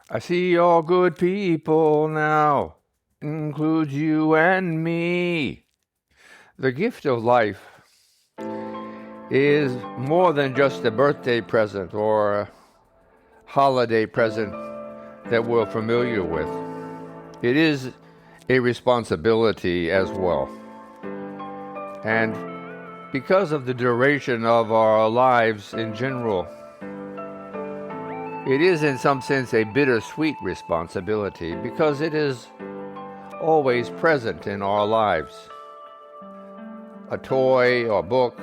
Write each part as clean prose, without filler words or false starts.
I see all good people now, includes you and me. The gift of life is more than just a birthday present or a holiday present that we're familiar with. It is a responsibility as well. And because of the duration of our lives in general, it is in some sense a bittersweet responsibility because it is always present in our lives. A toy or book,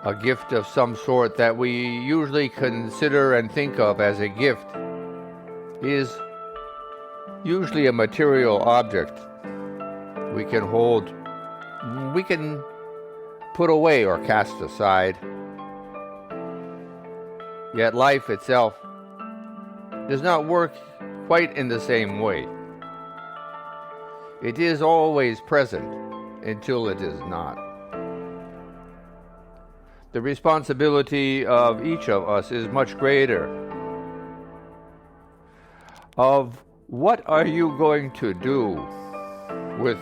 a gift of some sort that we usually consider and think of as a gift is usually a material object we can hold, we can put away or cast aside. Yet life itself does not work quite in the same way. It is always present until it is not. The responsibility of each of us is much greater. Of what are you going to do with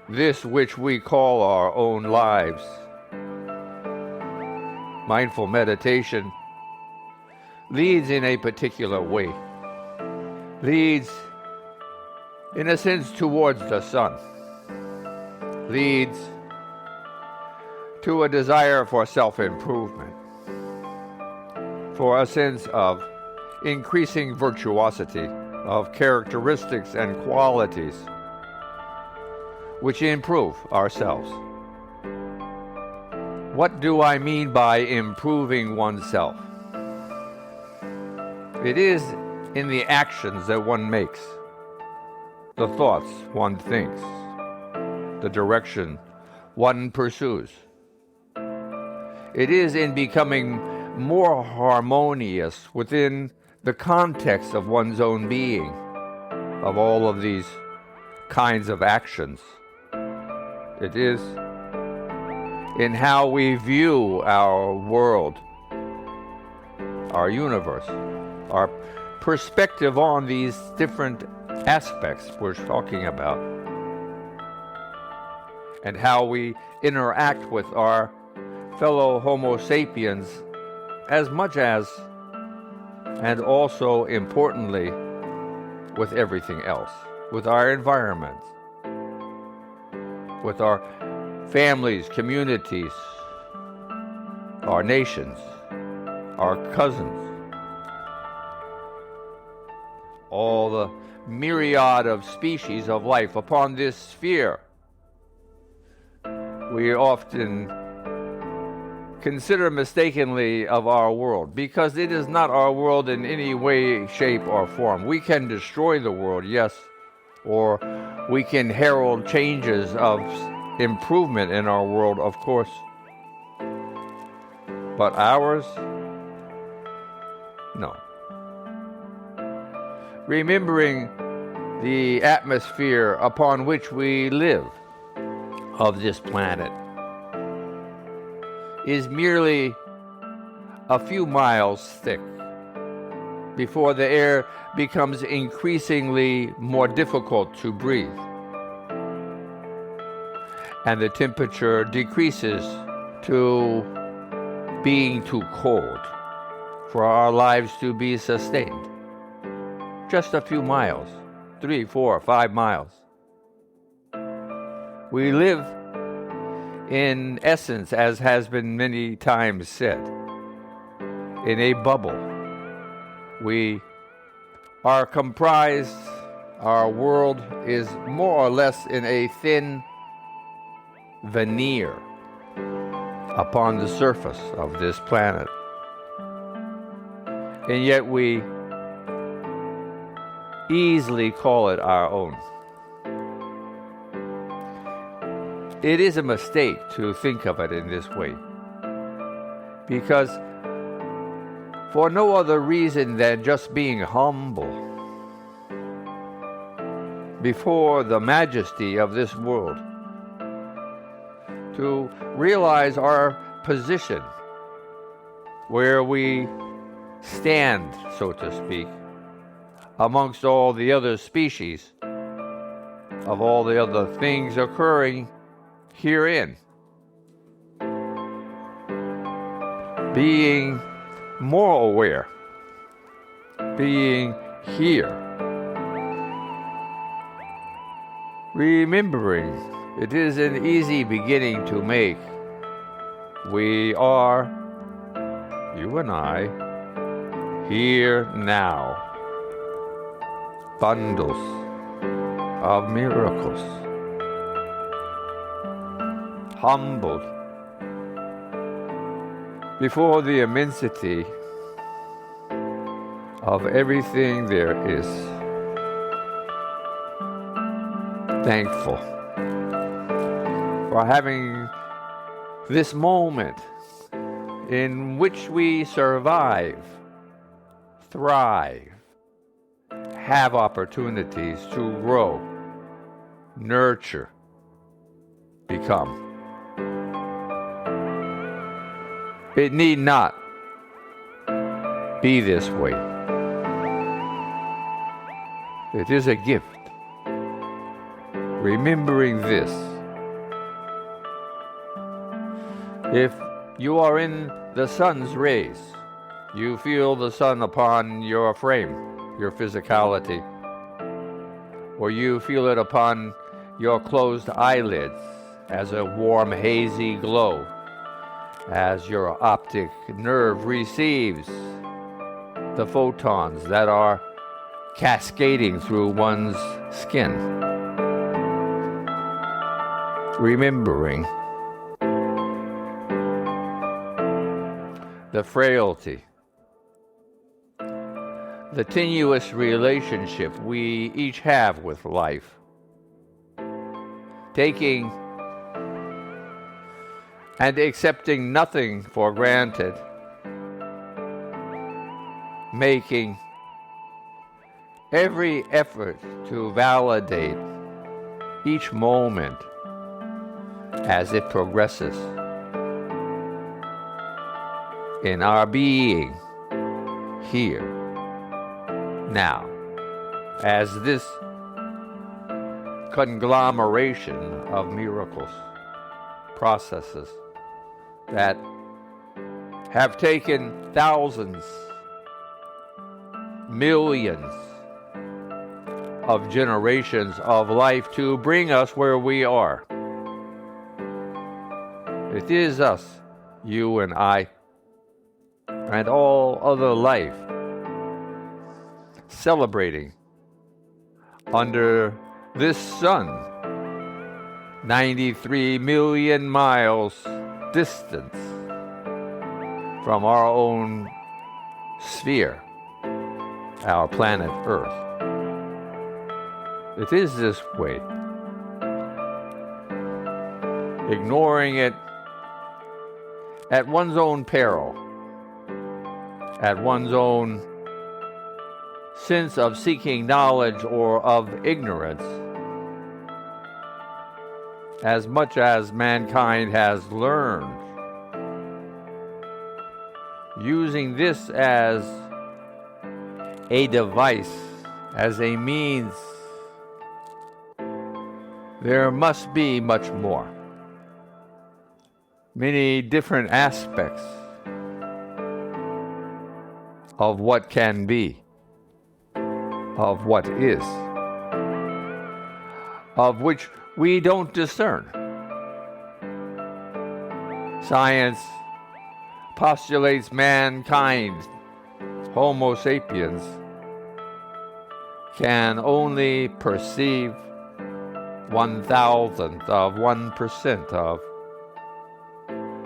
this which we call our own lives? Mindful meditation leads in a particular way, leads in a sense towards the sun, leads to a desire for self-improvement, for a sense of increasing virtuosity, of characteristics and qualities which improve ourselves. What do I mean by improving oneself? It is in the actions that one makes, the thoughts one thinks, the direction one pursues. It is in becoming more harmonious within the context of one's own being, of all of these kinds of actions. It is in how we view our world, our universe, our perspective on these different aspects we're talking about, and how we interact with our fellow Homo sapiens as much as, and also importantly, with everything else, with our environment, with our families, communities, our nations, our cousins, all the myriad of species of life upon this sphere. We often consider mistakenly of our world, because it is not our world in any way, shape, or form. We can destroy the world, yes, or we can herald changes of improvement in our world, of course. But ours? No. Remembering the atmosphere upon which we live of this planet is merely a few miles thick before the air becomes increasingly more difficult to breathe and the temperature decreases to being too cold for our lives to be sustained. Just a few miles, 3, 4, 5 miles. We live, in essence, as has been many times said, in a bubble. We are comprised, our world is more or less in a thin veneer upon the surface of this planet. And yet we easily call it our own. It is a mistake to think of it in this way, because for no other reason than just being humble before the majesty of this world, to realize our position where we stand, so to speak, amongst all the other species of all the other things occurring herein. Being more aware, being here, remembering it is an easy beginning to make. We are, you and I, here now, bundles of miracles, humbled before the immensity of everything there is. Thankful for having this moment in which we survive, thrive, have opportunities to grow, nurture, become. It need not be this way. It is a gift. Remembering this, if you are in the sun's rays, you feel the sun upon your frame, your physicality, or you feel it upon your closed eyelids as a warm, hazy glow, as your optic nerve receives the photons that are cascading through one's skin. Remembering the frailty, the tenuous relationship we each have with life, taking and accepting nothing for granted, making every effort to validate each moment as it progresses in our being here, now, as this conglomeration of miracles, processes that have taken thousands, millions of generations of life to bring us where we are. It is us, you and I, and all other life, celebrating under this sun, 93 million miles distance from our own sphere, our planet Earth. It is this way. Ignoring it at one's own peril, at one's own sense of seeking knowledge or of ignorance, as much as mankind has learned, using this as a device, as a means. There must be much more. Many different aspects of what can be, of what is, of which we don't discern. Science postulates mankind, Homo sapiens, can only perceive 1,000th of 1% of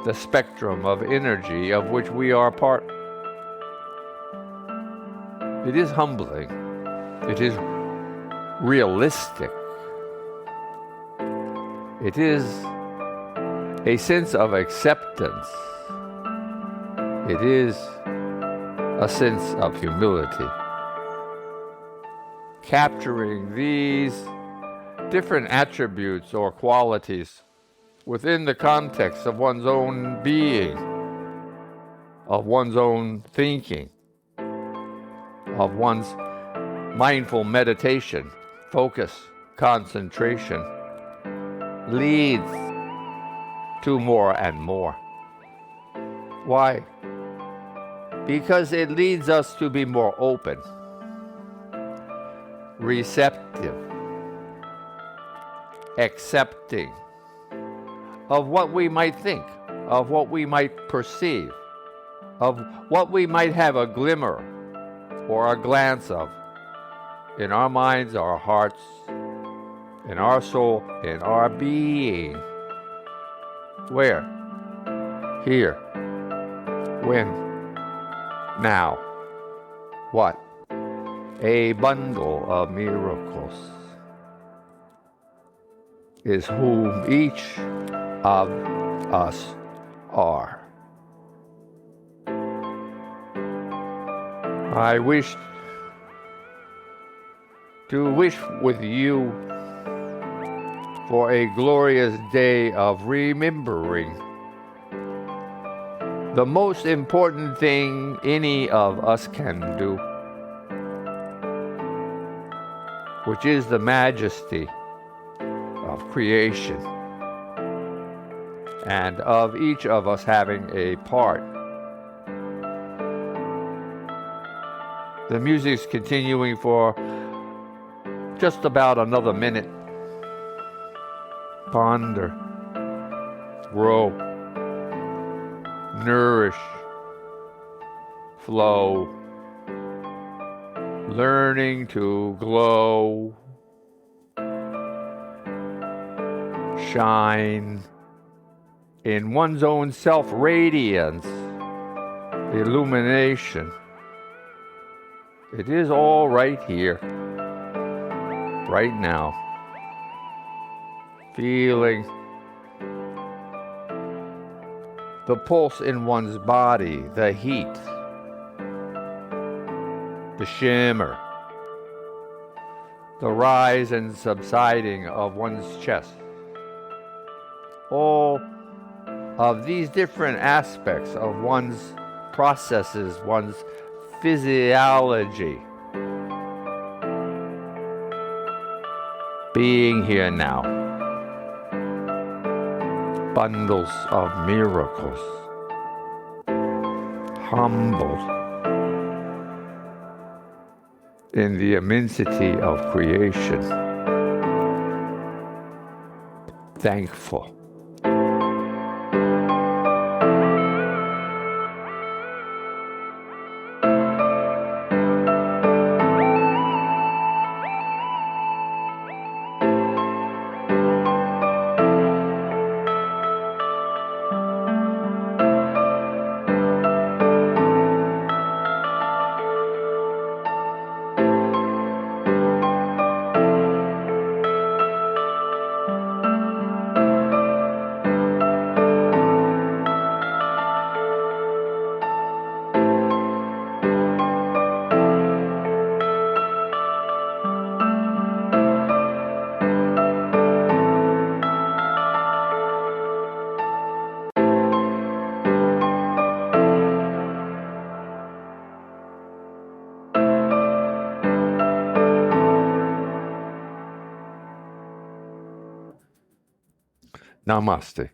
the spectrum of energy of which we are part. It is humbling. It is realistic. It is a sense of acceptance. It is a sense of humility. Capturing these different attributes or qualities within the context of one's own being, of one's own thinking, of one's mindful meditation, focus, concentration, leads to more and more. Why? Because it leads us to be more open, receptive, accepting of what we might think, of what we might perceive, of what we might have a glimmer or a glance of in our minds, our hearts, in our soul, in our being. Where? Here. When? Now. What? A bundle of miracles is whom each of us are. I wish to wish with you for a glorious day of remembering the most important thing any of us can do, which is the majesty of creation and of each of us having a part. The music's continuing for just about another minute. Ponder, grow, nourish, flow, learning to glow, shine in one's own self-radiance, illumination. It is all right here, right now. Feeling the pulse in one's body, the heat, the shimmer, the rise and subsiding of one's chest. All of these different aspects of one's processes, one's physiology, being here now. Bundles of miracles, humbled in the immensity of creation, thankful. Namaste.